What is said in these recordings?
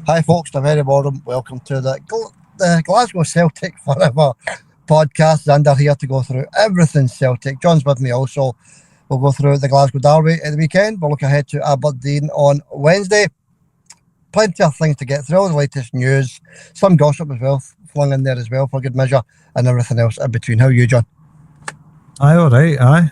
Hi folks, a very warm welcome to the Glasgow Celtic Forever podcast. Xander here to go through everything Celtic. John's with me also. We'll go through the Glasgow Derby at the weekend. We'll look ahead to Aberdeen on Wednesday. Plenty of things to get through, all the latest news, some gossip as well, flung in there as well for good measure, and everything else in between. How are you, John? Aye, alright, aye.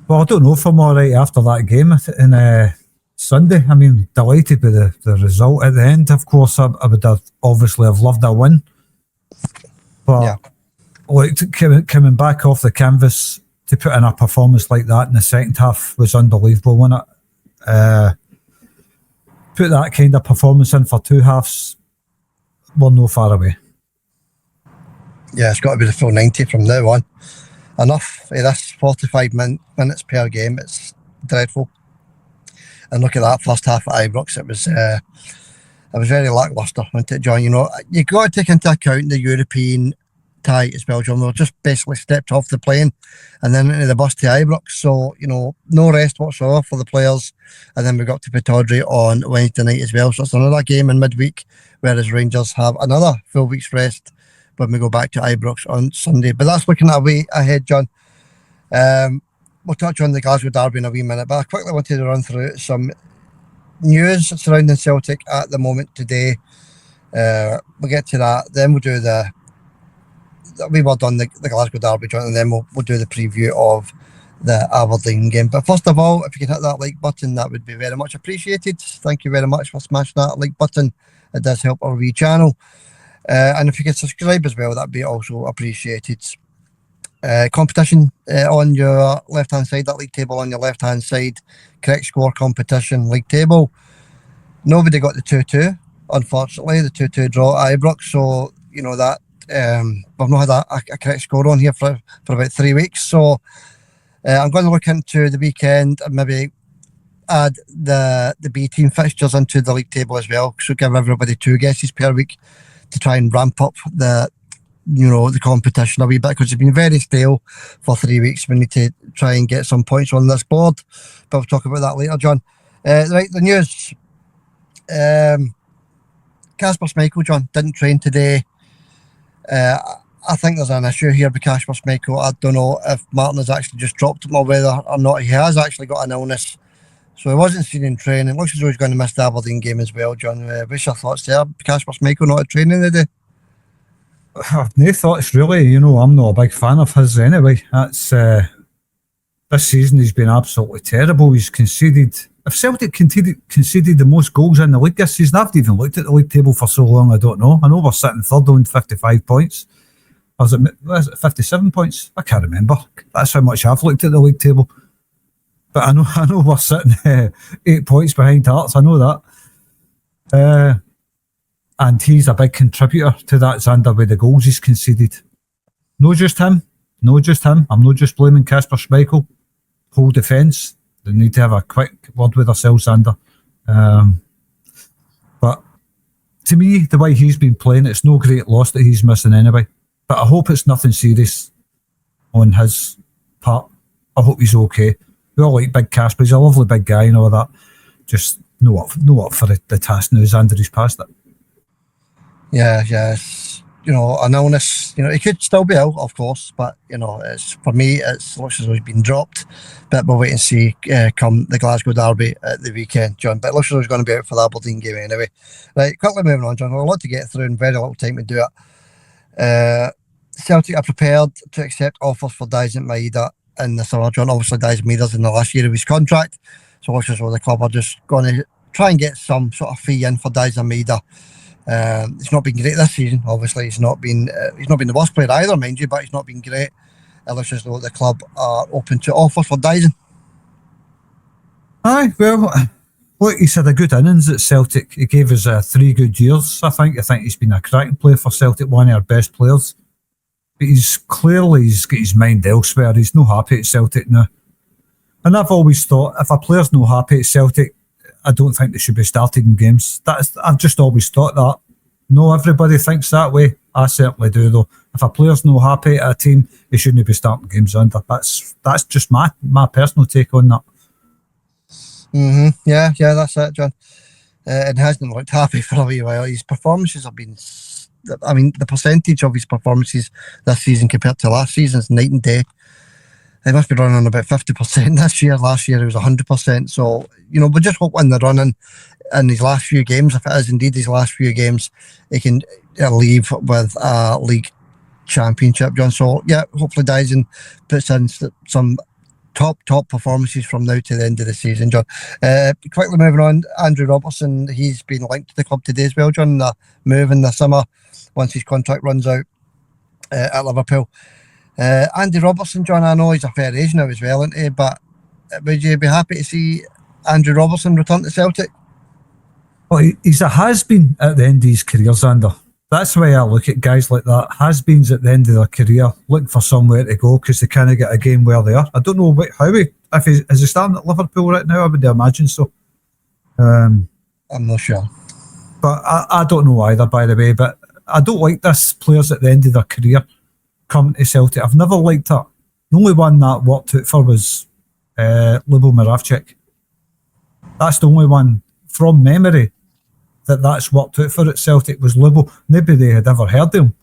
Well, I don't know if I'm alright after that game in Sunday. I mean, delighted with the result at the end. Of course, I would have obviously have loved a win. But yeah. Like coming back off the canvas to put in a performance like that in the second half was unbelievable, wasn't it? Put that kind of performance in for two halves, we're no far away. Yeah, it's got to be the full 90 from now on. Enough of this 45 minutes per game. It's dreadful. And look at that first half at Ibrox. It was very lacklustre, wasn't it, John? You know, you've got to take into account the European tie as well, John. We were just basically stepped off the plane and then into the bus to Ibrox. So, you know, no rest whatsoever for the players. And then we got to Pittodrie on Wednesday night as well. So it's another game in midweek, whereas Rangers have another full week's rest when we go back to Ibrox on Sunday. But that's looking at a way ahead, John. We'll touch on the Glasgow Derby in a wee minute, but I quickly wanted to run through some news surrounding Celtic at the moment today. We'll get to that. Then we'll do we were done the Glasgow Derby, John, and then we'll do the preview of the Aberdeen game. But first of all, if you can hit that like button, that would be very much appreciated. Thank you very much for smashing that like button. It does help our wee channel. And if you could subscribe as well, that'd be also appreciated. Competition on your left hand side, that league table on your left hand side, correct score competition league table. Nobody got the 2-2, unfortunately, the 2-2 draw at Ibrox. So, you know that we've not had a correct score on here for about 3 weeks. So I'm going to look into the weekend and maybe add the B team fixtures into the league table as well. So give everybody 2 guesses per week to try and ramp up the competition a wee bit, because it's been very stale for 3 weeks. We need to try and get some points on this board, but we'll talk about that later, John. Right, the news. Kasper Schmeichel, John, didn't train today. I think there's an issue here with Kasper Schmeichel. I don't know if Martin has actually just dropped him or whether or not he has actually got an illness. So he wasn't seen in training. Looks as though he's going to miss the Aberdeen game as well, John. What's your thoughts there? Kasper Schmeichel not at training today? I've no thoughts really. You know, I'm not a big fan of his anyway. That's this season he's been absolutely terrible. He's conceded. If Celtic conceded the most goals in the league this season, I've even looked at the league table for so long. I don't know. I know we're sitting third on 55 points. Or was it 57 points? I can't remember. That's how much I've looked at the league table. But I know we're sitting 8 points behind Hearts. I know that. And he's a big contributor to that, Xander, with the goals he's conceded. No just him. I'm not just blaming Kasper Schmeichel. Whole defence. They need to have a quick word with ourselves, Xander. But to me, the way he's been playing, it's no great loss that he's missing anyway. But I hope it's nothing serious on his part. I hope he's okay. We all like Big Kasper. He's a lovely big guy and all that. Just no up for the task now. Xander, he's past it. Yeah, you know, an illness, you know, he could still be out, of course, but, you know, for me, it looks as though he's been dropped. But we'll wait and see come the Glasgow Derby at the weekend, John. But it looks as though he's going to be out for the Aberdeen game anyway. Right, quickly moving on, John. We've a lot to get through and very little time to do it. Celtic are prepared to accept offers for Daizen Maeda in the summer, John. Obviously, Daizen Maeda's in the last year of his contract, so it looks as though the club are just going to try and get some sort of fee in for Daizen Maeda. It's not been great this season. Obviously, he's not been the worst player either, mind you, but he's not been great. It looks as though the club are open to offers for Daizen. Aye, well, look, he's had a good innings at Celtic. He gave us 3 good years, I think. I think he's been a cracking player for Celtic, one of our best players. But he's got his mind elsewhere. He's not happy at Celtic now. And I've always thought, if a player's not happy at Celtic, I don't think they should be starting in games. I've just always thought that. No, everybody thinks that way. I certainly do, though. If a player's not happy at a team, he shouldn't be starting games under. That's just my personal take on that. Yeah, that's it, John. and hasn't looked happy for a wee while. His performances have been, I mean, the percentage of his performances this season compared to last season is night and day. He must be running on about 50% this year. Last year it was 100%. So, we're just hoping the running in his last few games, if it is indeed his last few games, he can leave with a league championship, John. So, yeah, hopefully Dyson puts in some top performances from now to the end of the season, John. Quickly moving on, Andrew Robertson, he's been linked to the club today as well, John. The move in the summer once his contract runs out at Liverpool. Andy Robertson, John, I know he's a fair age now as well, isn't he? But would you be happy to see Andrew Robertson return to Celtic? Well, he's a has-been at the end of his career, Xander. That's the way I look at guys like that. Has-beens at the end of their career, looking for somewhere to go because they can't get a game where they are. I don't know is he starting at Liverpool right now? I would imagine so. I'm not sure. But I don't know either, by the way. But I don't like this players at the end of their career coming to Celtic. I've never liked that. The only one that worked out for was Lubo Moravcik. That's the only one from memory that's worked out for at Celtic was Lubo. Nobody had ever heard of him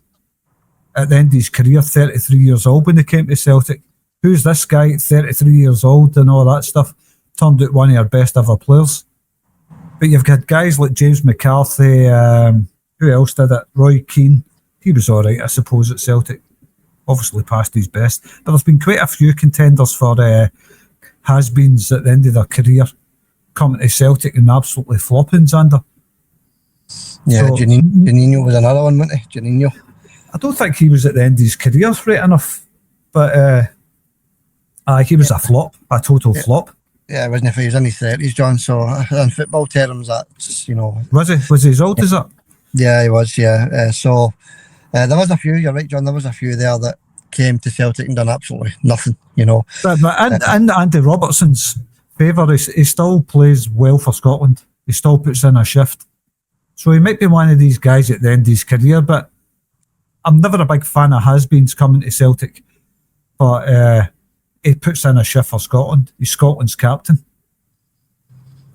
at the end of his career, 33 years old when he came to Celtic. Who's this guy at 33 years old and all that stuff? Turned out one of our best ever players. But you've got guys like James McCarthy, who else did it? Roy Keane. He was alright, I suppose, at Celtic. Obviously past his best. But there's been quite a few contenders for has-beens at the end of their career coming to Celtic and absolutely flopping, Xander. Yeah, so, Janino was another one, wasn't he? Janino. I don't think he was at the end of his career right enough. But he was a flop, a total flop. Yeah, it wasn't if he was in his 30s, John. So in football terms, that's, Was he? Was he as old as that? Yeah, he was, yeah. So there was a few, you're right, John, there was a few there that came to Celtic and done absolutely nothing, But in Andy Robertson's favour, he still plays well for Scotland. He still puts in a shift. So he might be one of these guys at the end of his career, but I'm never a big fan of has-beens coming to Celtic. But he puts in a shift for Scotland. He's Scotland's captain.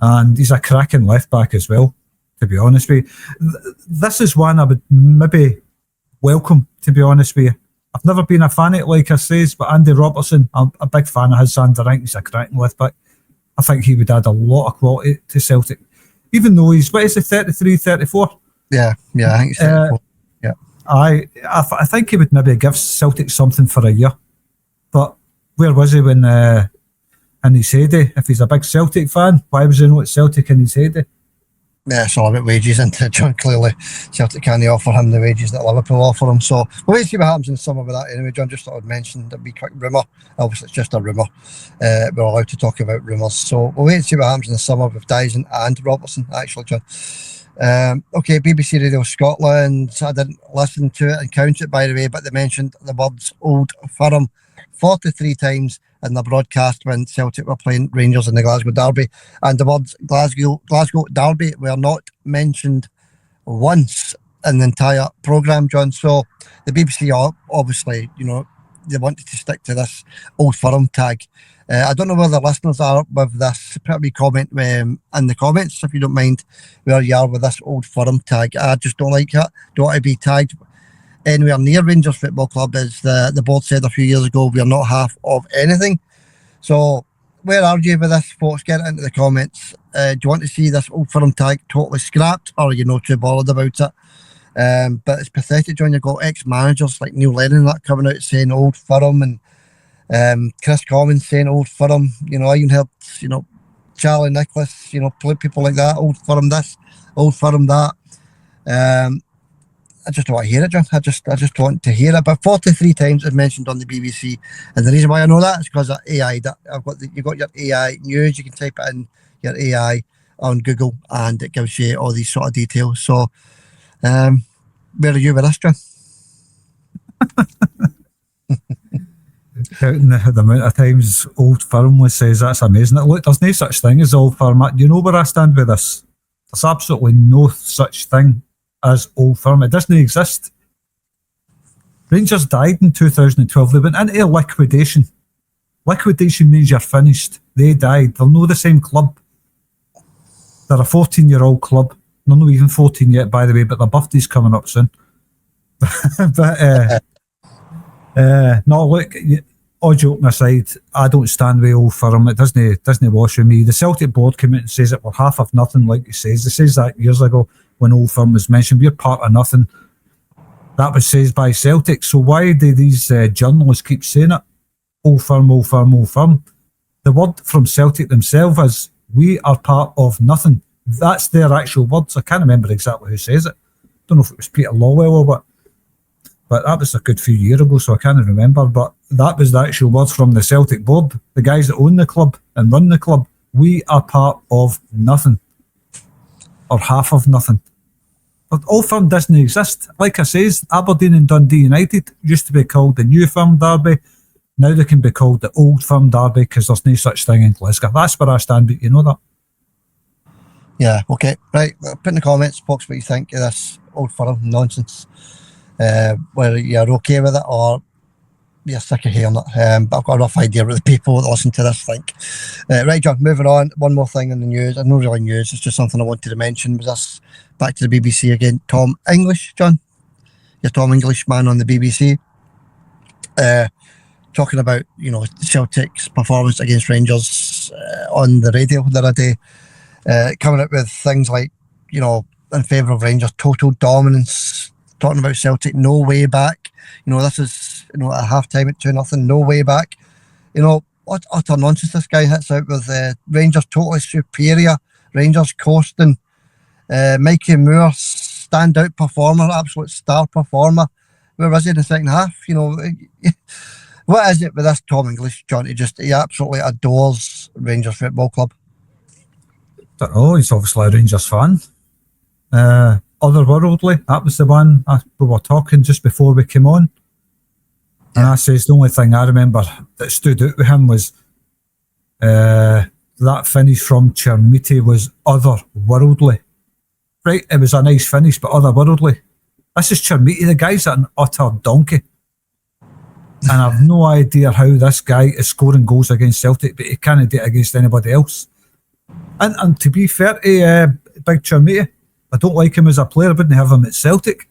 And he's a cracking left-back as well, to be honest with you. This is one I would maybe welcome, to be honest with you. I've never been a fan of it, like I says, but Andy Robertson, I'm a big fan of his. Xander, I think he's a cracking left-back. I think he would add a lot of quality to Celtic. Even though he's, 33, 34? Yeah, I think he's 34. Yeah. I think he would maybe give Celtic something for a year. But where was he when in his heyday? If he's a big Celtic fan, why was he not at Celtic in his heyday? Yeah, it's all about wages, isn't it, John? Clearly, Celtic can't offer him the wages that Liverpool offer him. So we'll wait to see what happens in the summer with that anyway, John. Just thought I'd mention that wee quick rumour. Obviously, it's just a rumour. We're allowed to talk about rumours. So we'll wait to see what happens in the summer with Dyson and Robertson, actually, John. Okay, BBC Radio Scotland. I didn't listen to it and count it, by the way, but they mentioned the words Old Firm 43 times in the broadcast when Celtic were playing Rangers in the Glasgow Derby, and the words Glasgow Derby were not mentioned once in the entire programme, John. So the BBC are obviously, they wanted to stick to this Old Firm tag. I don't know where the listeners are with this. Put a wee comment in the comments, if you don't mind, where you are with this Old Firm tag. I just don't like it. Don't want to be tagged anywhere near Rangers Football Club. As the board said a few years ago, we are not half of anything. So where are you with this, folks? Get it into the comments. Do you want to see this Old Firm tag totally scrapped, or are you not too bothered about it? But it's pathetic, John. You've got ex-managers like Neil Lennon that coming out saying Old Firm, and Chris Commons saying Old Firm. I even heard, Charlie Nicholas, people like that, Old Firm this, Old Firm that. I just don't want to hear it, John. I just want to hear it. But 43 times it's mentioned on the BBC, and the reason why I know that is because of AI. You've got your AI news. You can type it in your AI on Google, and it gives you all these sort of details. So, where are you with this, John? Counting the amount of times Old Firm says, that's amazing. Look, there's no such thing as Old Firm. You know where I stand with this? There's absolutely no such thing as Old Firm. It doesn't exist. Rangers died in 2012. They went into liquidation. Liquidation means you're finished. They died. They're not the same club. They're a 14-year-old club. They're not even 14 yet, by the way, but their birthday's coming up soon. But no, look, all joking aside, I don't stand with Old Firm. It doesn't wash with me. The Celtic board came out and says it we're half of nothing, like he says. They says that years ago when Old Firm was mentioned. We're part of nothing. That was said by Celtic. So why do these journalists keep saying it? Old Firm, Old Firm, Old Firm. The word from Celtic themselves is, we are part of nothing. That's their actual words. I can't remember exactly who says it. Don't know if it was Peter Lawwell or what. But that was a good few years ago, so I can't remember. But that was the actual words from the Celtic board. The guys that own the club and run the club. We are part of nothing. Or half of nothing. But Old Firm doesn't exist. Like I says, Aberdeen and Dundee United used to be called the New Firm Derby. Now they can be called the Old Firm Derby because there's no such thing in Glasgow. That's where I stand, but you know that. Yeah, okay. Right, put in the comments box what you think of this Old Firm nonsense. Whether you're okay with it or you're sick of hearing it. But I've got a rough idea what the people that listen to this think. Right, John, moving on. One more thing in the news. Not really news, it's just something I wanted to mention. Was this back to the BBC again? Tom English, John. You're Tom English man on the BBC. Talking about, Celtic's performance against Rangers on the radio the other day. Coming up with things like, in favour of Rangers, total dominance. Talking about Celtic, no way back. This is, at half-time at 2-0, no way back. What utter nonsense this guy hits out with. Rangers totally superior. Rangers coasting. Mikey Moore, standout performer, absolute star performer. Where was he in the second half? What is it with this Tom English, John? He absolutely adores Rangers Football Club. Don't know, he's obviously a Rangers fan. Otherworldly, that was the one we were talking just before we came on. And I says the only thing I remember that stood out with him was that finish from Chermiti was otherworldly. Right, it was a nice finish, but otherworldly. This is Chermiti, the guy's an utter donkey. And I've no idea how this guy is scoring goals against Celtic, but he can't do it against anybody else. And to be fair to Big Chermiti, I don't like him as a player. I wouldn't have him at Celtic.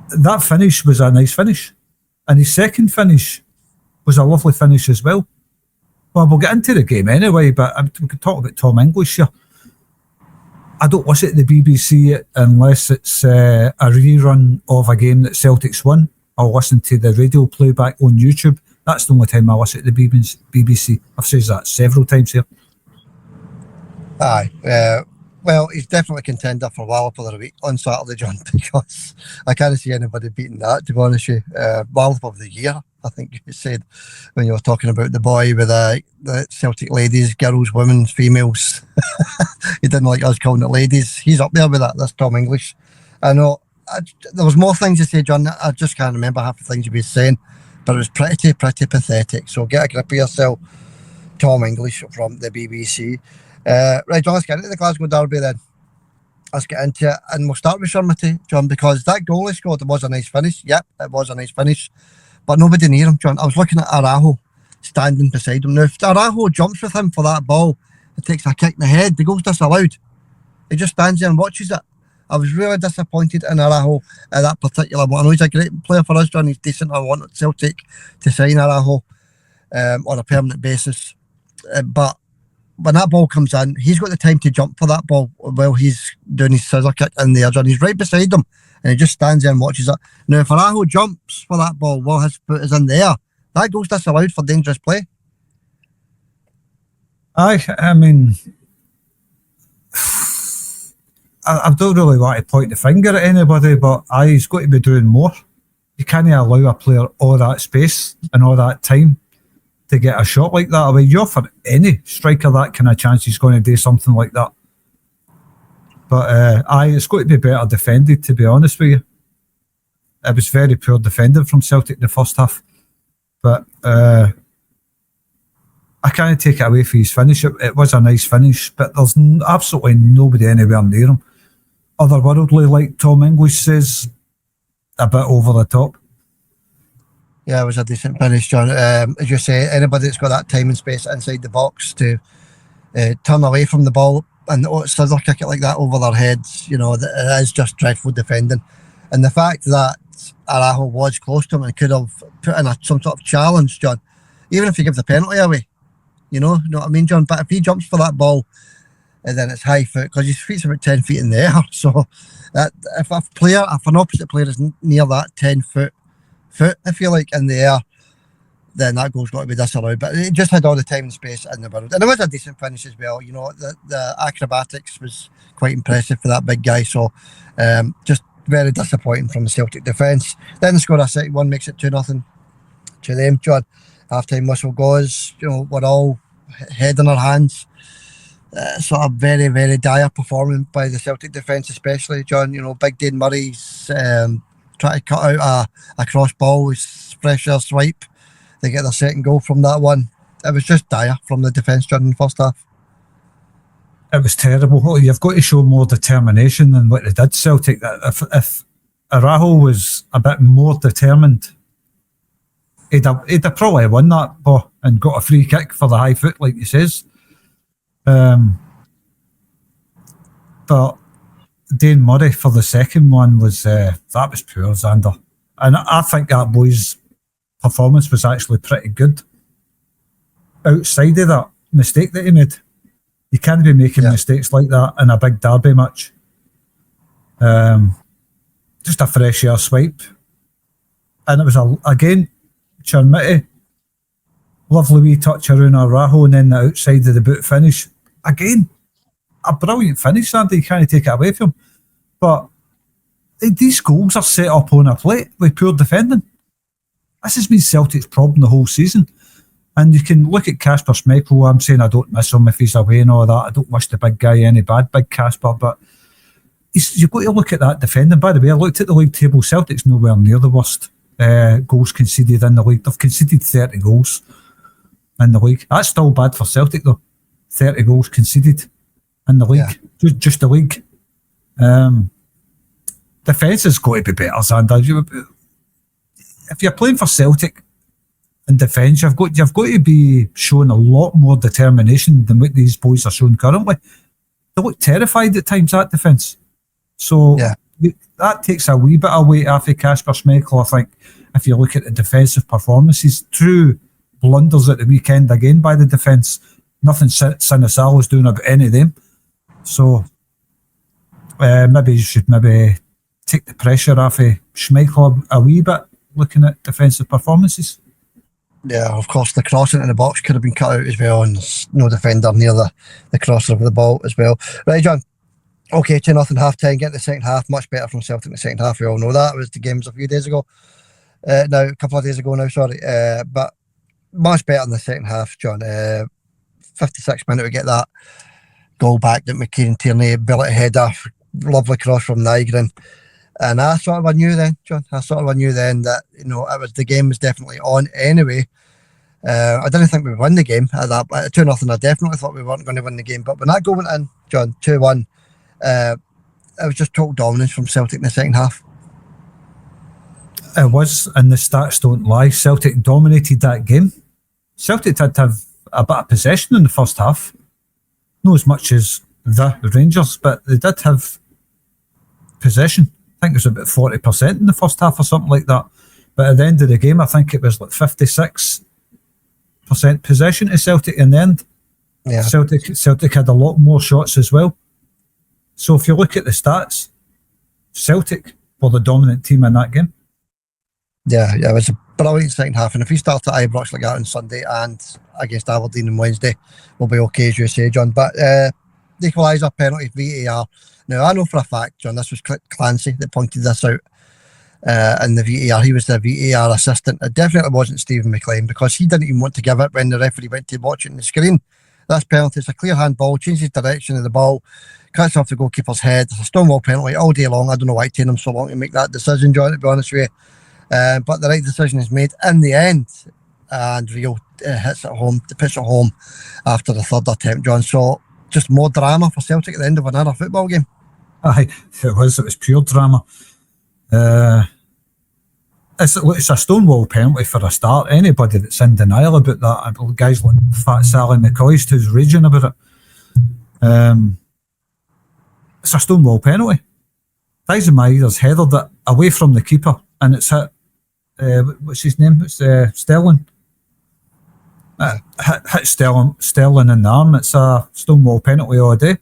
That finish was a nice finish. And his second finish was a lovely finish as well. Well, we'll get into the game anyway, but we could talk about Tom English here. I don't watch it at the BBC unless it's a rerun of a game that Celtic's won. I'll listen to the radio playback on YouTube. That's the only time I watch it at the BBC. I've said that several times here. Aye. Well, he's definitely a contender for Wallop of the Week on Saturday, John, because I can't see anybody beating that, to be honest with you. Wallop of the Year, I think you said, when you were talking about the boy with the Celtic ladies, girls, women, females. He didn't like us calling it ladies. He's up there with that. That's Tom English. I know. There was more things to say, John. I just can't remember half the things you were saying, but it was pretty pathetic. So get a grip of yourself, Tom English from the BBC. Right, John, let's get into the Glasgow Derby then. Let's get into it, and we'll start with Chermiti, John, because that goal he scored, it was a nice finish. Yep, it was a nice finish, but nobody near him, John. I was looking at Araujo standing beside him. Now, if Araujo jumps with him for that ball and takes a kick in the head, the goal's disallowed. He just stands there and watches it. I was really disappointed in Araujo at that particular one. I know he's a great player for us, John. He's decent. I wanted Celtic to sign Araujo on a permanent basis. But when that ball comes in, he's got the time to jump for that ball while he's doing his scissor kick in there, John. He's right beside him and he just stands there and watches it. Now, if Araujo jumps for that ball while his foot is in there, that goal's disallowed for dangerous play. I mean, I don't really want to point the finger at anybody, but he's got to be doing more. You can't allow a player all that space and all that time to get a shot like that. I mean, you offer any striker that kind of chance, he's going to do something like that. But it's got to be better defended, to be honest with you. It was very poor defending from Celtic in the first half. But I can't take it away from his finish. It was a nice finish, but there's absolutely nobody anywhere near him. Otherworldly, like Tom English says, a bit over the top. Yeah, it was a decent finish, John. As you say, anybody that's got that time and space inside the box to turn away from the ball and scissor kick it like that over their heads, you know, that it is just dreadful defending. And the fact that Araujo was close to him and could have put in some sort of challenge, John, even if he gives the penalty away, you know what I mean, John? But if he jumps for that ball and then it's high foot, because his feet's about 10 feet in the air, so that if an opposite player is near that 10-foot, if you like, in the air, then that goal's got to be disallowed. But it just had all the time and space in the world. And it was a decent finish as well. You know, the acrobatics was quite impressive for that big guy. So just very disappointing from the Celtic defence. Then they score a second one, makes it 2-0 to them, John. Half-time whistle goes. You know, we're all head in our hands. Sort of very, very dire performance by the Celtic defence, especially, John. You know, Big Dane Murray's trying to cut out a cross ball with fresh air swipe. They get their second goal from that one. It was just dire from the defence during the first half. It was terrible. You've got to show more determination than what they did, Celtic. If Araujo was a bit more determined, he'd have probably won that ball and got a free kick for the high foot, like he says. But Dane Murray for the second one was that was poor, Xander. And I think that boy's performance was actually pretty good. Outside of that mistake that he made, you can't be making mistakes like that in a big derby match. Just a fresh air swipe, and it was again Chermiti, lovely wee touch around Araujo, and then the outside of the boot finish. Again, a brilliant finish, Andy. You can't take it away from him. But these goals are set up on a plate with poor defending. This has been Celtic's problem the whole season. And you can look at Kasper Schmeichel. I'm saying I don't miss him if he's away and all that. I don't wish the big guy any bad, big Kasper. But you've got to look at that defending. By the way, I looked at the league table. Celtic's nowhere near the worst goals conceded in the league. They've conceded 30 goals in the league. That's still bad for Celtic, though. 30 goals conceded in the league. Yeah. Just the league. Defence has got to be better, Xander. If you're playing for Celtic in defence, you've got to be showing a lot more determination than what these boys are showing currently. They look terrified at times, that defence. So that takes a wee bit away after Kasper Schmeichel, I think, if you look at the defensive performances. True blunders at the weekend again by the defence. Nothing Sinisalo was doing about any of them. So maybe you should take the pressure off of Schmeichel a wee bit, looking at defensive performances. Yeah, of course, the crossing in the box could have been cut out as well, and there's no defender near the crosser of the ball as well. Right, John. Okay, 2-0 half-time, get the second half. Much better from Celtic in the second half. We all know that. It was the games a few days ago. A couple of days ago now, sorry. But much better in the second half, John. 56th minute, we get that goal back that McKean Tierney billet header. Lovely cross from Nygren. And I sort of knew then, John, that, you know, the game was definitely on anyway. I didn't think we would win the game at that. At 2-0, I definitely thought we weren't going to win the game. But when that goal went in, John, 2-1, it was just total dominance from Celtic in the second half. It was, and the stats don't lie. Celtic dominated that game. Celtic did have a bit of possession in the first half. Not as much as the Rangers, but they did have possession. I think it was about 40% in the first half or something like that. But at the end of the game, I think it was like 56% possession to Celtic in the end. Yeah. Celtic had a lot more shots as well. So if you look at the stats, Celtic were the dominant team in that game. Yeah, it was a brilliant second half. And if we start at Ibrox like that on Sunday and against Aberdeen on Wednesday, we'll be okay, as you say, John. But the equaliser, penalty, VAR. Now, I know for a fact, John, this was Clancy that pointed this out in the VAR. He was the VAR assistant. It definitely wasn't Stephen McLean, because he didn't even want to give it when the referee went to watch it on the screen. That's penalty. It's a clear handball, changes direction of the ball, cuts off the goalkeeper's head. It's a stonewall penalty all day long. I don't know why it took him so long to make that decision, John, to be honest with you. But the right decision is made in the end, and Rio hits it home, puts it home after the third attempt, John. So just more drama for Celtic at the end of another football game. Aye, it was pure drama. It's a stonewall penalty for a start. Anybody that's in denial about that, guys like Fat Sally McCoist who's raging about it. It's a stonewall penalty. Dijsselmeier's headed it away from the keeper, and it's hit. What's his name? It's Sterling. Hit Sterling in the arm. It's a stonewall penalty all day.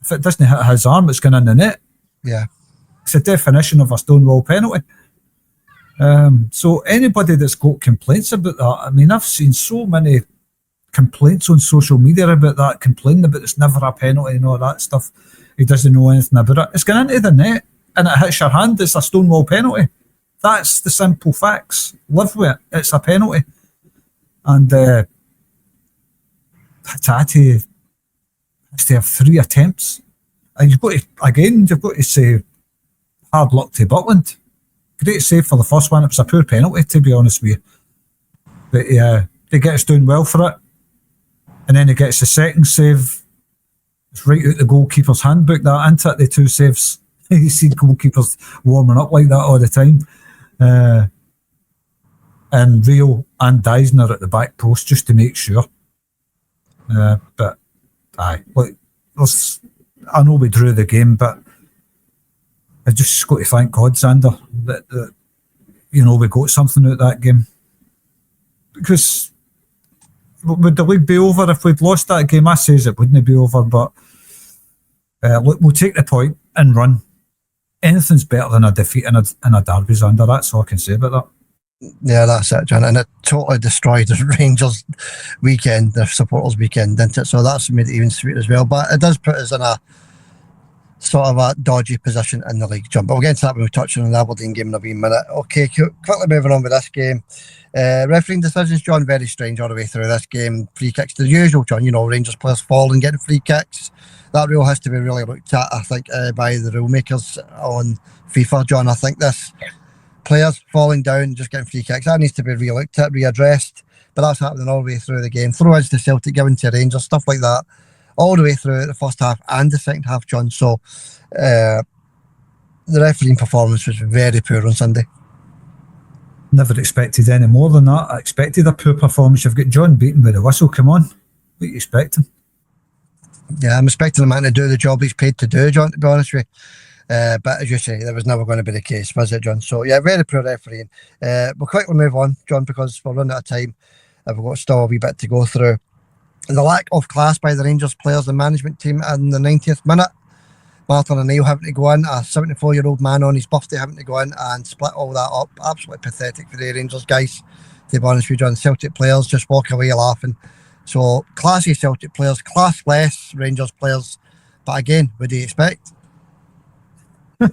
If it doesn't hit his arm, it's going in the net. Yeah. It's the definition of a stonewall penalty. So anybody that's got complaints about that, I mean, I've seen so many complaints on social media about that, complaining about it's never a penalty and all that stuff. He doesn't know anything about it. It's going into the net and it hits your hand. It's a stonewall penalty. That's the simple facts. Live with it. It's a penalty. And Hatate has to have 3 attempts. And you've got to say hard luck to Butland. Great save for the first one. It was a poor penalty, to be honest with you. But he gets doing well for it. And then he gets the second save. It's right out the goalkeeper's handbook, that, isn't it? The 2 saves. You see goalkeepers warming up like that all the time. And Rio and Dyson are at the back post just to make sure. But aye, look, I know we drew the game, but I just got to thank God, Xander, that we got something out of that game. Because would the league be over if we'd lost that game? I says it wouldn't be over, but look, we'll take the point and run. Anything's better than a defeat in a derby, Xander. That's all I can say about that. Yeah, that's it, John. And it totally destroyed the Rangers weekend, the supporters weekend, didn't it? So that's made it even sweeter as well. But it does put us in a sort of a dodgy position in the league, John. But we'll get into that when we touch on the Aberdeen game in a wee minute. Okay, quickly moving on with this game. Refereeing decisions, John, very strange all the way through this game. Free kicks, the usual, John. Rangers players falling, getting free kicks. That rule has to be really looked at, I think, by the rule makers on FIFA, John. I think this players falling down, just getting free kicks, that needs to be re-looked at, readdressed. But that's happening all the way through the game. Throw-ins to Celtic, given to Rangers, stuff like that, all the way through the first half and the second half, John. So the refereeing performance was very poor on Sunday. Never expected any more than that. I expected a poor performance. You've got John beaten with a whistle. Come on. What are you expecting? Yeah, I'm expecting the man to do the job he's paid to do, John, to be honest with you. But as you say, that was never going to be the case, was it, John? So, yeah, very poor refereeing. We'll quickly move on, John, because we're running out of time. We've got still a wee bit to go through. The lack of class by the Rangers players and management team in the 90th minute. Martin O'Neill having to go in, a 74-year-old man on his birthday having to go in and split all that up. Absolutely pathetic for the Rangers guys, to be honest with you, John. Celtic players just walk away laughing. So, classy Celtic players, classless Rangers players. But again, what do you expect? I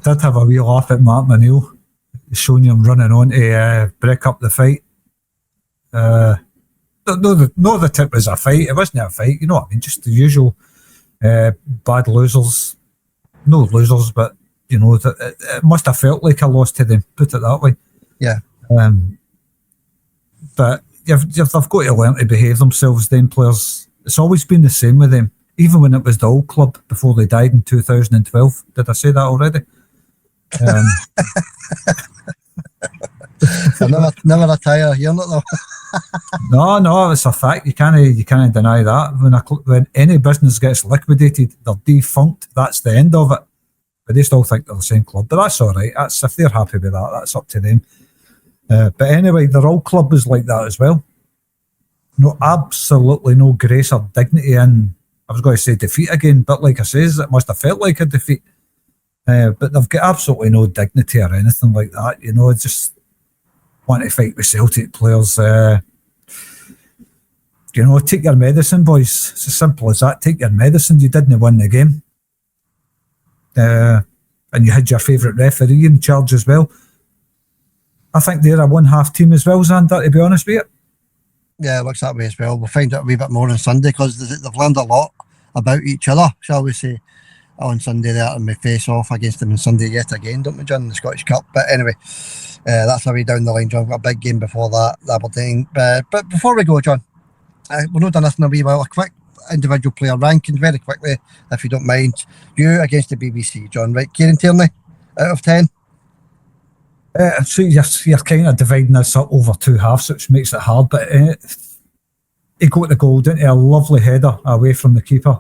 did have a wee laugh at Martin O'Neill, showing him running on to break up the fight. No, that it was a fight. It wasn't a fight, you know what I mean? Just the usual bad losers. No losers, but, it must have felt like a loss to them, put it that way. Yeah. But they've got to learn to behave themselves, them players. It's always been the same with them. Even when it was the old club before they died in 2012. Did I say that already? never retire. You're not though. No, it's a fact. You can't deny that. When any business gets liquidated, they're defunct. That's the end of it. But they still think they're the same club. But that's all right. If they're happy with that, that's up to them. But anyway, their old club was like that as well. Absolutely no grace or dignity in, I was going to say defeat again, but like I says, it must have felt like a defeat. But they've got absolutely no dignity or anything like that. Just want to fight with Celtic players. Take your medicine, boys. It's as simple as that. Take your medicine. You didn't win the game. And you had your favourite referee in charge as well. I think they're a one-half team as well, Xander, to be honest with you. Yeah, it looks that way as well. We'll find out a wee bit more on Sunday because they've learned a lot about each other, shall we say, on Sunday there, and we face off against them on Sunday yet again, don't we, John, in the Scottish Cup. But anyway, that's how we down the line, John. We've got a big game before that, Aberdeen. But before we go, John, we've not done this in a wee while. A quick individual player ranking, very quickly, if you don't mind. You against the BBC, John, right? Kieran Tierney, out of 10? So you're kind of dividing this up over 2 halves, which makes it hard. But he got the goal, didn't he? A lovely header away from the keeper.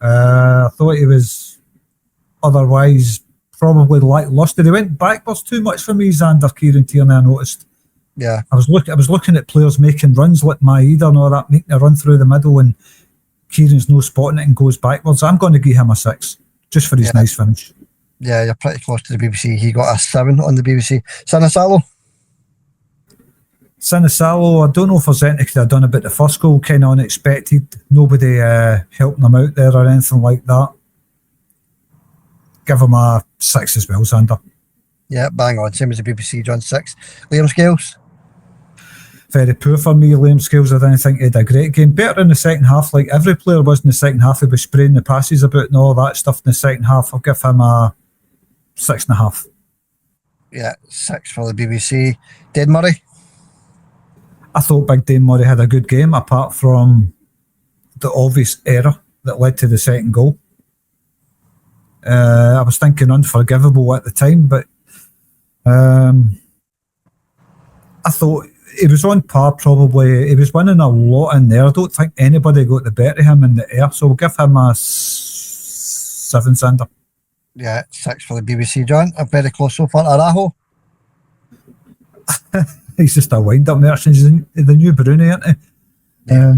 I thought he was otherwise probably lacklustre. He went backwards too much for me, Xander, Kieran Tierney, I noticed. Yeah. I was looking at players making runs like Maeda and all that, making a run through the middle, and Kieran's no spotting it and goes backwards. I'm going to give him a 6, just for his nice finish. Yeah, you're pretty close to the BBC. He got a 7 on the BBC. Sinisalo? Sinisalo, I don't know if there's anything could have done about the first goal, kind of unexpected. Nobody helping him out there or anything like that. Give him a 6 as well, Xander. Yeah, bang on. Same as the BBC, John. 6. Liam Scales? Very poor for me, Liam Scales. I didn't think he had a great game. Better in the second half, like every player was in the second half. He was spraying the passes about and all that stuff in the second half. I'll give him a 6.5. Yeah, 6 for the BBC. Dane Murray? I thought Big Dane Murray had a good game, apart from the obvious error that led to the second goal. I was thinking unforgivable at the time, but I thought he was on par probably. He was winning a lot in there. I don't think anybody got the better of him in the air, so we'll give him a 7, Xander. Yeah, 6 for the BBC, John. I'm very close so far. Arajo? He's just a wind-up merchant. He's the new Bruni, isn't he? Yeah.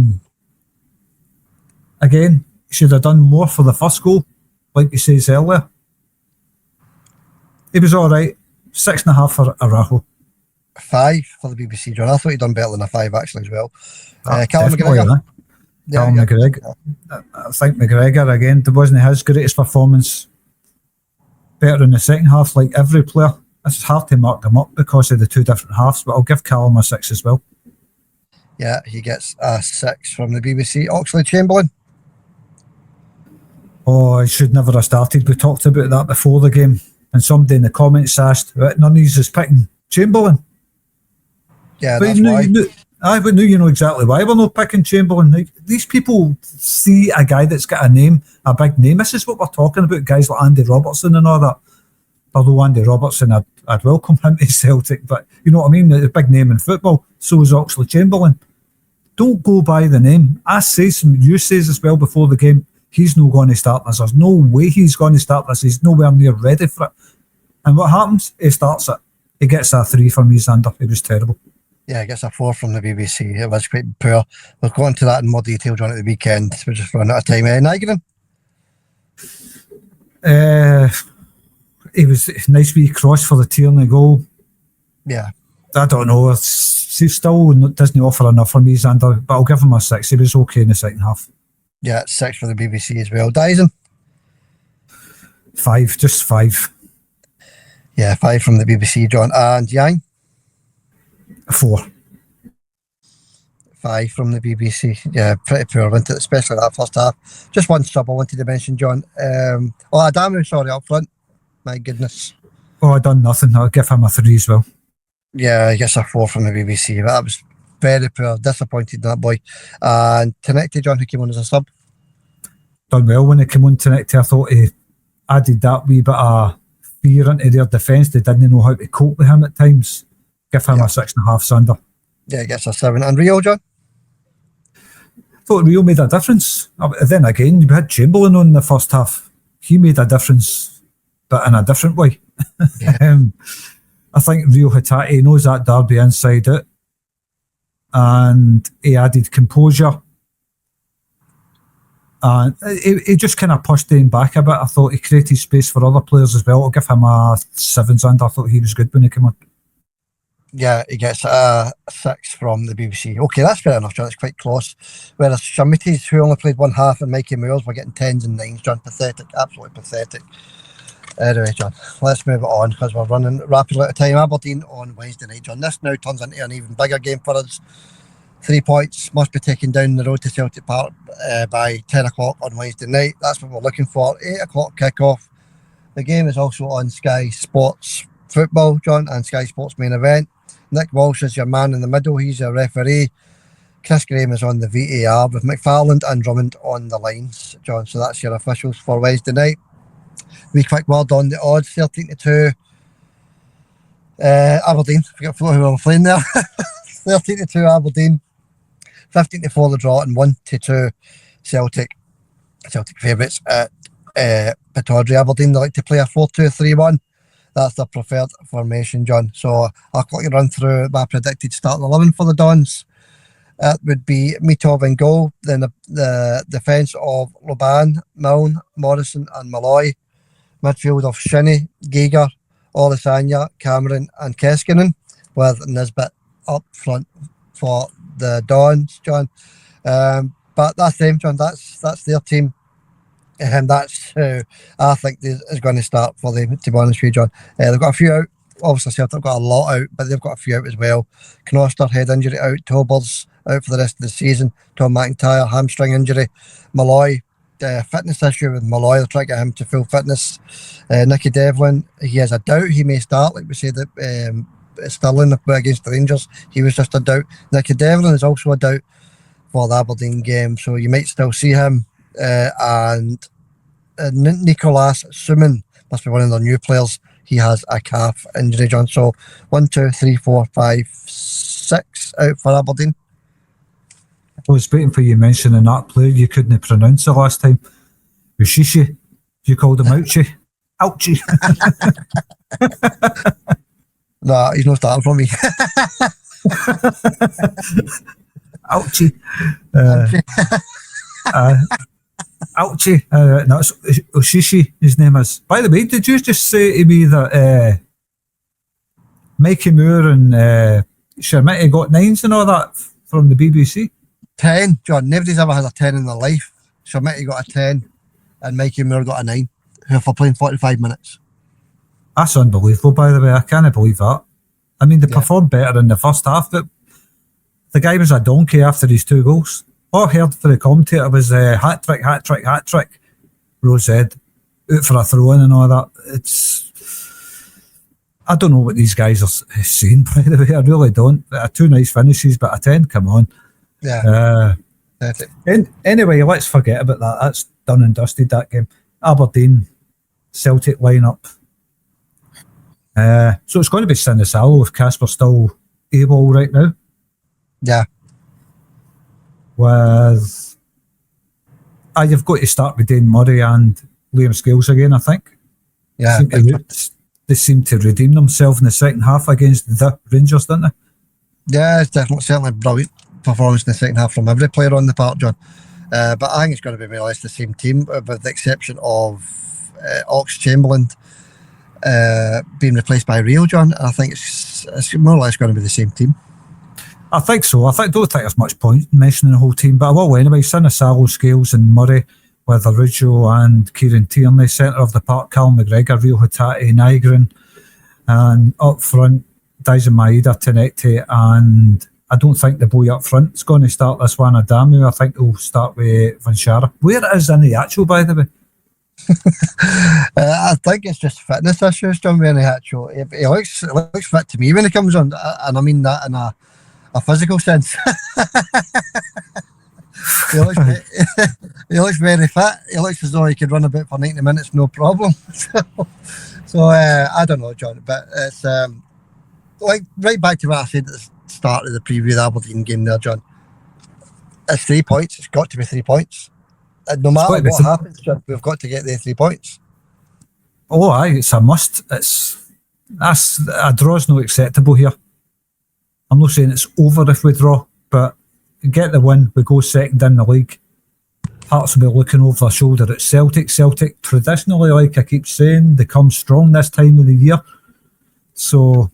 Again, he should have done more for the first goal, like he says earlier. He was all right. 6.5 for Arajo. 5 for the BBC, John. I thought he'd done better than a 5 actually as well. Callum McGregor. Callum McGregor. I think McGregor again. It wasn't his greatest performance. Better in the second half, like every player. It's hard to mark them up because of the two different halves, but I'll give Callum a 6 as well. Yeah, he gets a 6 from the BBC. Oxlade-Chamberlain. Oh, he should never have started. We talked about that before the game, and somebody in the comments asked, none of these is picking Chamberlain. Yeah, but that's why. But you know exactly why we're not picking Chamberlain. Like, these people see a guy that's got a name, a big name. This is what we're talking about, guys like Andy Robertson and all that. Although Andy Robertson, I'd welcome him to Celtic, but you know what I mean? A big name in football. So is Oxlade-Chamberlain. Don't go by the name. You says as well before the game, he's not going to start this. There's no way he's going to start this. He's nowhere near ready for it. And what happens? He starts it. He gets a 3 from me, Xander. It was terrible. Yeah, he gets a 4 from the BBC. It was quite poor. We'll go into that in more detail, John, at the weekend. We're just running out of time. Nigel? It was a nice wee cross for the Tierney goal. Yeah. I don't know. He still doesn't offer enough for me, Xander, but I'll give him a 6. He was okay in the second half. Yeah, 6 for the BBC as well. Dyson? 5, just 5. Yeah, 5 from the BBC, John. And Yang? 4. 5 from the BBC. Yeah, pretty poor, wasn't it? Especially that first half. Just one sub I wanted to mention, John. Adamu, sorry, up front. My goodness. Oh, I done nothing. I'll give him a 3 as well. Yeah, I guess a 4 from the BBC. But that was very poor. Disappointed in that boy. And Tenecti, John, who came on as a sub. Done well when he came on Tenecti. I thought he added that wee bit of fear into their defence. They didn't know how to cope with him at times. Give him a 6.5, Xander. Yeah, he gets a 7. And Rio, John? I thought Rio made a difference. Then again, you had Chamberlain on the first half. He made a difference, but in a different way. Yeah. I think Rio Hatate knows that derby inside out, and he added composure, and he just kind of pushed him back a bit. I thought he created space for other players as well. I'll give him a 7, and I thought he was good when he came on. Yeah, he gets a 6 from the BBC. Okay, that's fair enough, John. It's quite close. Whereas Shamitis, who only played one half, and Mikey Moores were getting 10s and 9s, John. Pathetic, absolutely pathetic. Anyway, John, let's move it on because we're running rapidly out of time. Aberdeen on Wednesday night, John. This now turns into an even bigger game for us. 3 points must be taken down the road to Celtic Park by 10 o'clock on Wednesday night. That's what we're looking for. 8 o'clock kick-off. The game is also on Sky Sports Football, John, and Sky Sports Main Event. Nick Walsh is your man in the middle. He's your referee. Chris Graham is on the VAR with McFarland and Drummond on the lines, John. So that's your officials for Wednesday night. Wee quick word on the odds, 13-2. Aberdeen, I forgot who we were playing there. 13-2 Aberdeen, 15-4 the draw, and 1-2 Celtic. Celtic favourites at Pittodrie. Aberdeen, they like to play a 4-2-3-1. That's their preferred formation, John. So I'll quickly run through my predicted starting 11 for the Dons. It would be Mitov in goal, then the defence of Laban, Milne, Morrison and Malloy. Midfield of Shinnie, Giger, Olisanya, Cameron and Keskinen, with Nisbet up front for the Dons, John. But that's them, John. That's their team. And that's who I think is going to start for them, to be honest with you, John. They've got a few out. Obviously, Celtic got a lot out, but they've got a few out as well. Knoster, head injury out. Tobers out for the rest of the season. Tom McIntyre, hamstring injury. Malloy, fitness issue with Malloy. They're trying to get him to full fitness. Nicky Devlin, he has a doubt he may start, like we said, Stirling against the Rangers. He was just a doubt. Nicky Devlin is also a doubt for the Aberdeen game, so you might still see him. And Nicolas Suman must be one of their new players. He has a calf injury, John. So 1, 2, 3, 4, 5, 6 out for Aberdeen. I was waiting for you mentioning that player you couldn't pronounce the last time. Ushishi. You called him Ouchie. Ouchie. Nah, he's not starting for me. Ouchie. Ouchie. No, it's Oshishi, his name is. By the way, did you just say to me that Mikey Moore and Shermitti got 9s and all that from the BBC? 10, John. Nobody's ever had a 10 in their life. Shermitti got a 10 and Mikey Moore got a 9 for playing 45 minutes. That's unbelievable, by the way. I can't believe that. I mean, they performed better in the first half, but the guy was a donkey after his 2 goals. All I heard for the commentator was hat trick, hat trick, hat trick. Rose said, out for a throw in and all that. I don't know what these guys are saying, by the way. I really don't. 2 nice finishes, but a 10, come on. Yeah. Anyway, let's forget about that. That's done and dusted, that game. Aberdeen, Celtic lineup. So it's going to be Sinisalo if Casper's still able right now. Yeah. With you've got to start with Dane Murray and Liam Scales again, I think. Yeah. They seem to redeem themselves in the second half against the Rangers, didn't they? Yeah, it's certainly brilliant performance in the second half from every player on the park, John. But I think it's going to be more or less the same team, with the exception of Ox Chamberlain being replaced by Rio, John. I think it's more or less going to be the same team. I think so. Don't think there's much point mentioning the whole team, but I will anyway. Sinisalo, Scales and Murray with Araujo and Kieran Tierney. Centre of the park, Cal McGregor, Rio Hatate, Nygren. And up front, Dyson Maeda, Tenecte, and I don't think the boy up front is going to start this one, Adamu. I think he'll start with Vanshara. Where is Iniacho, by the way? I think it's just fitness issues, John Iniacho. He looks fit to me when he comes on, and I mean that in a physical sense. he looks very fit. He looks as though he could run about for 90 minutes, no problem. so I don't know, John, but it's like right back to what I said at the start of the preview of the Aberdeen game there, John. It's 3 points. It's got to be 3 points. And no matter what happens, John, we've got to get the 3 points. Oh, aye, it's a must. A draw's not acceptable here. I'm not saying it's over if we draw, but get the win, we go second in the league. Hearts will be looking over their shoulder at Celtic. Celtic, traditionally, like I keep saying, they come strong this time of the year. So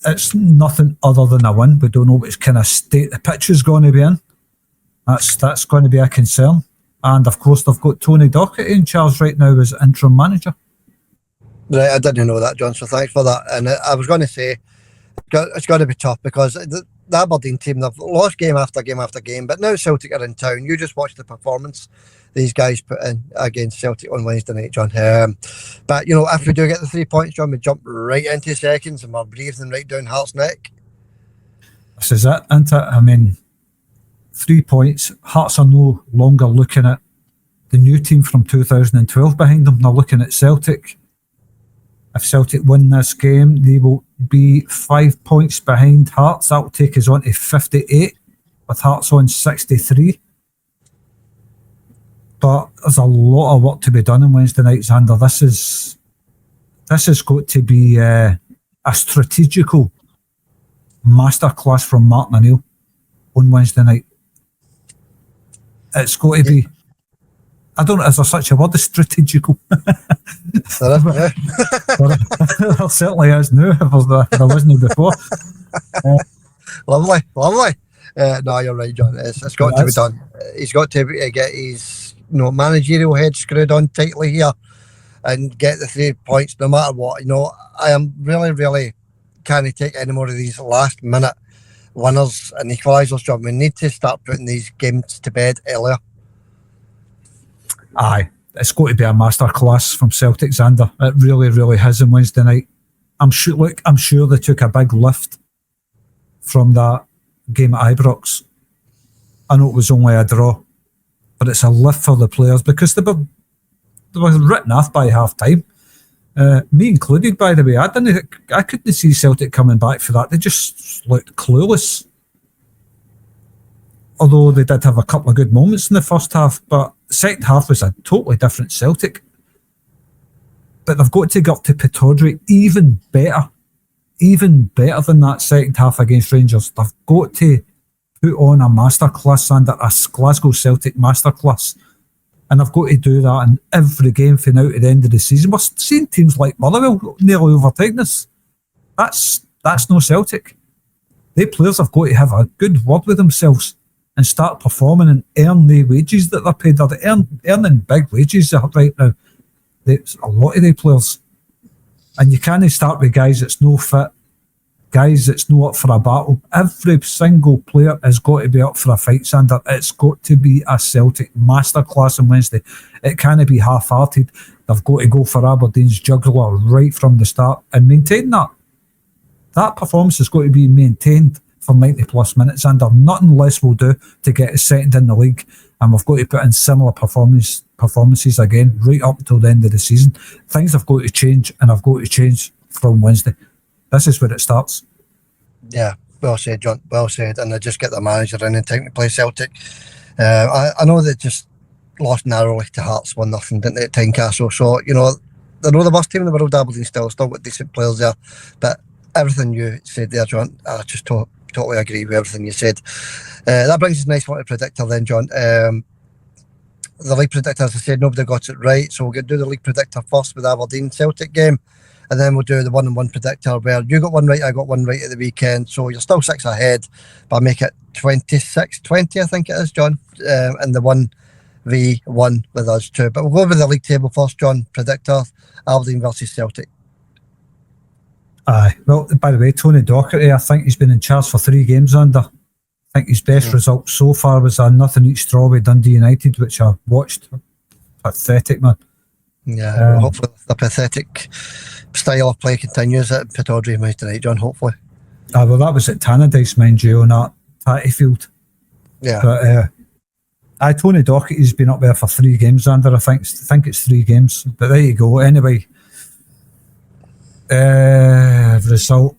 it's nothing other than a win. We don't know which kind of state the pitch is going to be in. That's going to be a concern. And of course, they've got Tony Docherty in charge right now as interim manager. Right, I didn't know that, John, so thanks for that. And I was going to say, it's got to be tough because the Aberdeen team, they've lost game after game after game, but now Celtic are in town. You just watch the performance these guys put in against Celtic on Wednesday night, John. But, if we do get the 3 points, John, we jump right into seconds and we're breathing right down Hearts' neck. This is it, isn't it? I mean, 3 points. Hearts are no longer looking at the new team from 2012 behind them. They're looking at Celtic. If Celtic win this game, they will be 5 points behind Hearts. That will take us on to 58, with Hearts on 63. But there's a lot of work to be done on Wednesday night, Xander. This has got to be a strategical masterclass from Martin O'Neill on Wednesday night. It's got to be. I don't know, is there such a word as strategical? There is now. There certainly is now, if there wasn't before. Lovely. No, you're right, John. It's got to be done. He's got to get his managerial head screwed on tightly here and get the 3 points no matter what. I am really can't take any more of these last minute winners and equalisers, John. We need to start putting these games to bed earlier. Aye, it's got to be a masterclass from Celtic, Xander. It really has on Wednesday night. I'm sure they took a big lift from that game at Ibrox. I know it was only a draw, but it's a lift for the players because they were written off by half time. Me included, by the way. I couldn't see Celtic coming back for that. They just looked clueless. Although they did have a couple of good moments in the first half, but the second half was a totally different Celtic. But they've got to get up to Pittodrie even better than that second half against Rangers. They've got to put on a masterclass, and a Glasgow Celtic masterclass. And I've got to do that in every game from now to the end of the season. We're seeing teams like Motherwell nearly overtaking us. That's no Celtic. They players have got to have a good word with themselves and start performing and earn the wages that they're paid. They're earning big wages right now. There's a lot of the players. And you can't start with guys that's no fit, guys that's no up for a battle. Every single player has got to be up for a fight, Sander. It's got to be a Celtic masterclass on Wednesday. It can't be half-hearted. They've got to go for Aberdeen's jugular right from the start and maintain that. That performance has got to be maintained for 90 plus minutes, and nothing less will do to get us second in the league. And we've got to put in similar performances again right up until the end of the season. Things have got to change, and have got to change from Wednesday. This is where it starts. Yeah, well said, John. Well said. And they just get the manager in time to play Celtic. I know they just lost narrowly to Hearts 1-0, didn't they, at Tynecastle? So, they're not the worst team in the world, Aberdeen still got decent players there. But everything you said there, John, I just totally agree with everything you said. That brings us a nice one to predictor then, John. The league predictor, as I said, nobody got it right, so we'll do the league predictor first with Aberdeen Celtic game, and then we'll do the 1-1 predictor where you got one right, I got one right at the weekend, so you're still 6 ahead, but I make it 26-20, I think it is, John, and the 1v1 with us too. But we'll go with the league table first, John. Predictor, Aberdeen versus Celtic. Aye. Well, by the way, Tony Docherty, I think he's been in charge for 3 games under. I think his best result so far was a nothing each draw with Dundee United, which I watched. Pathetic, man. Yeah, hopefully the pathetic style of play continues at Pittodrie tonight, John, hopefully. Well, that was at Tannadice, mind you, on that Tattyfield. Yeah. But Tony Docherty's been up there for 3 games under. I think it's 3 games. But there you go. Anyway. Result.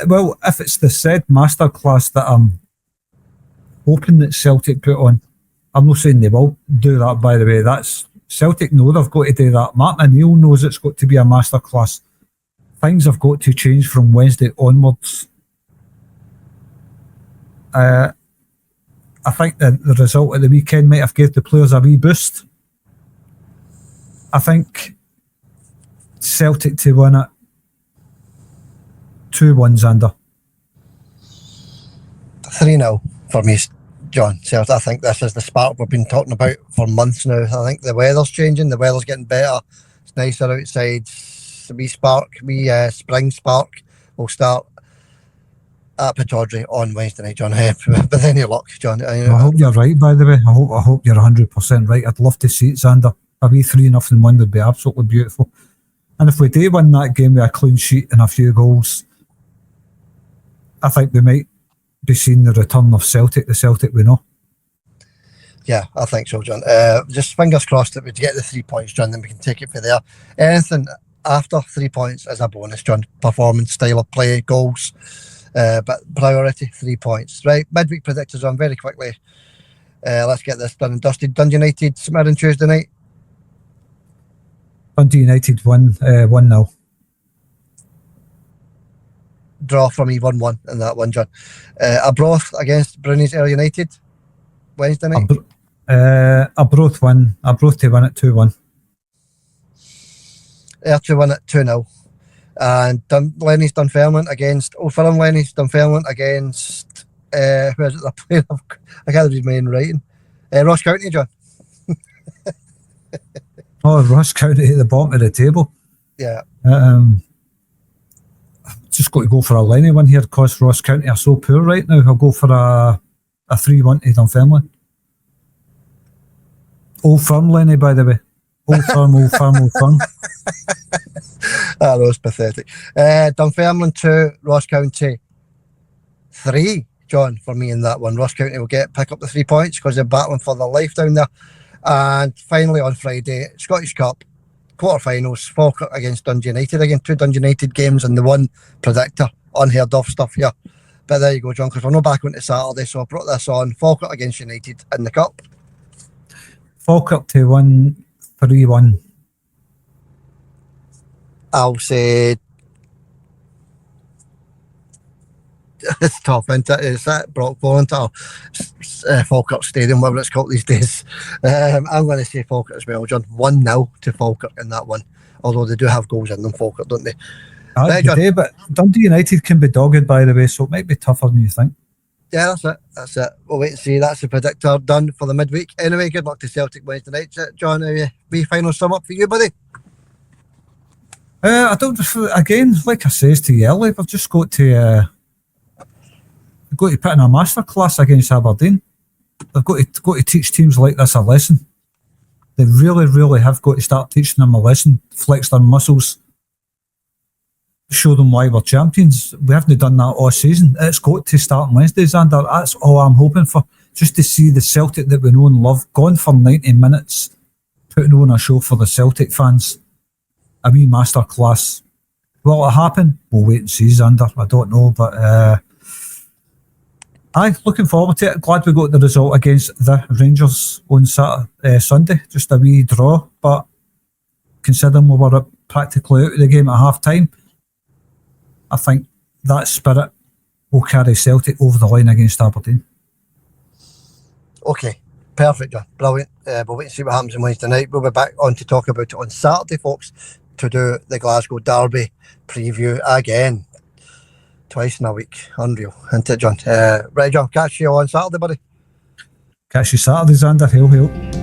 Well, if it's the said masterclass that I'm hoping that Celtic put on, I'm not saying they will do that, by the way. That's Celtic know they've got to do that. Martin O'Neill knows it's got to be a masterclass. Things have got to change from Wednesday onwards. I think the result of the weekend might have given the players a wee boost. I think Celtic to win it 2-1 under. 3-0 for me, John. Celtic, I think this is the spark we've been talking about for months now. I think the weather's changing, the weather's getting better. It's nicer outside. The wee spring spark will start at Pittodrie on Wednesday night, John. With any luck, John. I hope you're right, by the way. I hope you're 100% right. I'd love to see it, Xander. A wee 3-0 win would be absolutely beautiful. And if we do win that game with a clean sheet and a few goals, I think we might be seeing the return of Celtic, the Celtic we know. Yeah, I think so, John. Just fingers crossed that we get the 3 points, John, then we can take it from there. Anything after 3 points is a bonus, John. Performance, style of play, goals. But priority, 3 points. Right, midweek predictors on very quickly. Let's get this done and dusted. Dundee United, St Mirren Tuesday night. Dundee United win 1-0. Draw for me 1-1 in that one, John. Arbroath against Brunnies Air United Wednesday night. Arbroath win. Arbroath to win it 2-1. Air to win it 2-0. And Lenny's Dunfermline against Old Firm. Lenny's Dunfermline against who is it they're playing? I can't read my own writing. Ross County, John. Oh, Ross County at the bottom of the table. Yeah. Just got to go for a Lenny win here because Ross County are so poor right now. I'll go for a 3-1 to Dunfermline. Old Firm, Lenny, by the way. Old Firm, Old Firm, Old Firm. That was pathetic. Dunfermline 2, Ross County 3, John, for me in that one. Ross County will pick up the 3 points because they're battling for their life down there. And finally on Friday, Scottish Cup, quarterfinals, Falkirk against Dundee United. Again, 2 Dundee United games and the one predictor. Unheard of stuff here. But there you go, John, because we're not back on to Saturday, so I brought this on. Falkirk against United in the Cup. Falkirk to win 3-1. I'll say it's tough, isn't it? Is that Brockbourne or Falkirk Stadium, whatever it's called these days? I'm going to say Falkirk as well, John. 1-0 to Falkirk in that one. Although they do have goals in them, Falkirk, don't they? Right, John. But Dundee United can be dogged, by the way, so it might be tougher than you think. Yeah, that's it. We'll wait and see. That's the predictor done for the midweek. Anyway, good luck to Celtic Wednesday night. John, wee final sum up for you, buddy? I don't. Again, like I says to you earlier, we've just got to put in a masterclass against Aberdeen. They've got to teach teams like this a lesson. They really, really have got to start teaching them a lesson. Flex their muscles. Show them why we're champions. We haven't done that all season. It's got to start on Wednesday, Xander. That's all I'm hoping for. Just to see the Celtic that we know and love gone for 90 minutes, putting on a show for the Celtic fans. A wee masterclass. Will it happen? We'll wait and see, Xander. I don't know, but looking forward to it. Glad we got the result against the Rangers on Sunday. Just a wee draw, but considering we were practically out of the game at half time, I think that spirit will carry Celtic over the line against Aberdeen. Okay, perfect, John. Brilliant. We'll wait and see what happens on Wednesday night. We'll be back on to talk about it on Saturday, folks, to do the Glasgow Derby preview again. Twice in a week. Unreal, isn't it, John? Right, John, catch you on Saturday, buddy. Catch you Saturday, Xander. Hail, hail.